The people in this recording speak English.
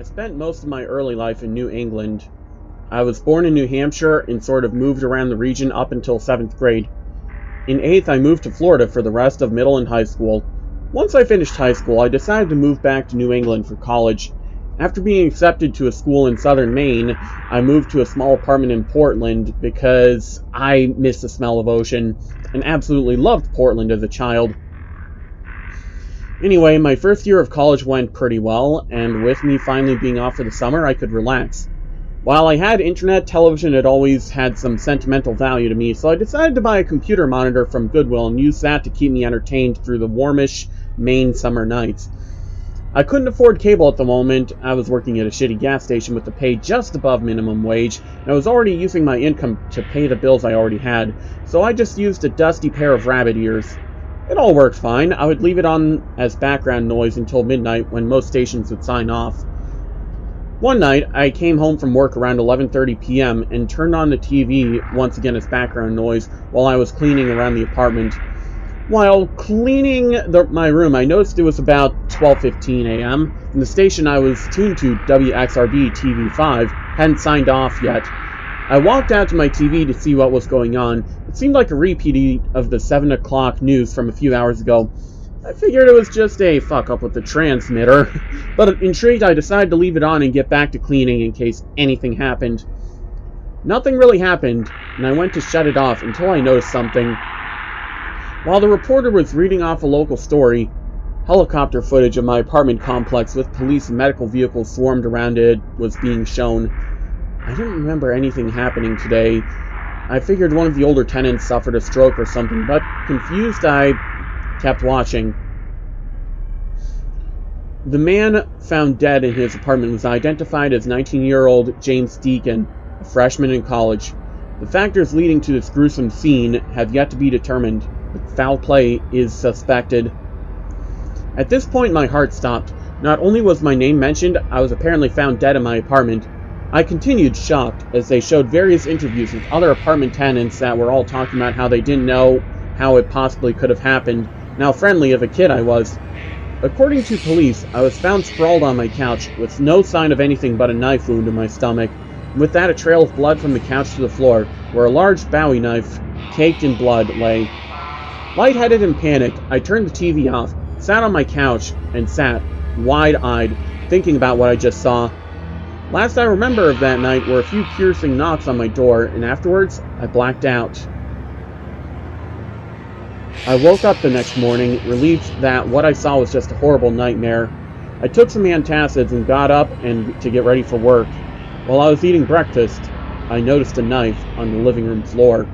I spent most of my early life in New England. I was born in New Hampshire and sort of moved around the region up until 7th grade. In 8th, I moved to Florida for the rest of middle and high school. Once I finished high school, I decided to move back to New England for college. After being accepted to a school in southern Maine, I moved to a small apartment in Portland because I miss the smell of ocean and absolutely loved Portland as a child. Anyway, my first year of college went pretty well, and with me finally being off for the summer, I could relax. While I had internet, television had always had some sentimental value to me, so I decided to buy a computer monitor from Goodwill and use that to keep me entertained through the warmish Maine summer nights. I couldn't afford cable at the moment. I was working at a shitty gas station with the pay just above minimum wage, and I was already using my income to pay the bills I already had, so I just used a dusty pair of rabbit ears. It all worked fine. I would leave it on as background noise until midnight when most stations would sign off. One night, I came home from work around 11:30 p.m. and turned on the TV once again as background noise while I was cleaning around the apartment. While cleaning my room, I noticed it was about 12:15 a.m. and the station I was tuned to, WXRB-TV 5, hadn't signed off yet. I walked out to my TV to see what was going on. It seemed like a repeat of the 7 o'clock news from a few hours ago. I figured it was just a fuck-up with the transmitter, but intrigued I decided to leave it on and get back to cleaning in case anything happened. Nothing really happened, and I went to shut it off until I noticed something. While the reporter was reading off a local story, helicopter footage of my apartment complex with police and medical vehicles swarmed around it was being shown. I didn't remember anything happening today. I figured one of the older tenants suffered a stroke or something, but confused I kept watching. The man found dead in his apartment was identified as 19-year-old James Deacon, a freshman in college. The factors leading to this gruesome scene have yet to be determined, but foul play is suspected. At this point, my heart stopped. Not only was my name mentioned, I was apparently found dead in my apartment. I continued shocked as they showed various interviews with other apartment tenants that were all talking about how they didn't know how it possibly could have happened, and how friendly of a kid I was. According to police, I was found sprawled on my couch with no sign of anything but a knife wound in my stomach, and with that a trail of blood from the couch to the floor, where a large Bowie knife, caked in blood, lay. Lightheaded and panicked, I turned the TV off, sat on my couch, and sat, wide-eyed, thinking about what I just saw. Last I remember of that night were a few piercing knocks on my door, and afterwards, I blacked out. I woke up the next morning, relieved that what I saw was just a horrible nightmare. I took some antacids and got up to get ready for work. While I was eating breakfast, I noticed a knife on the living room floor.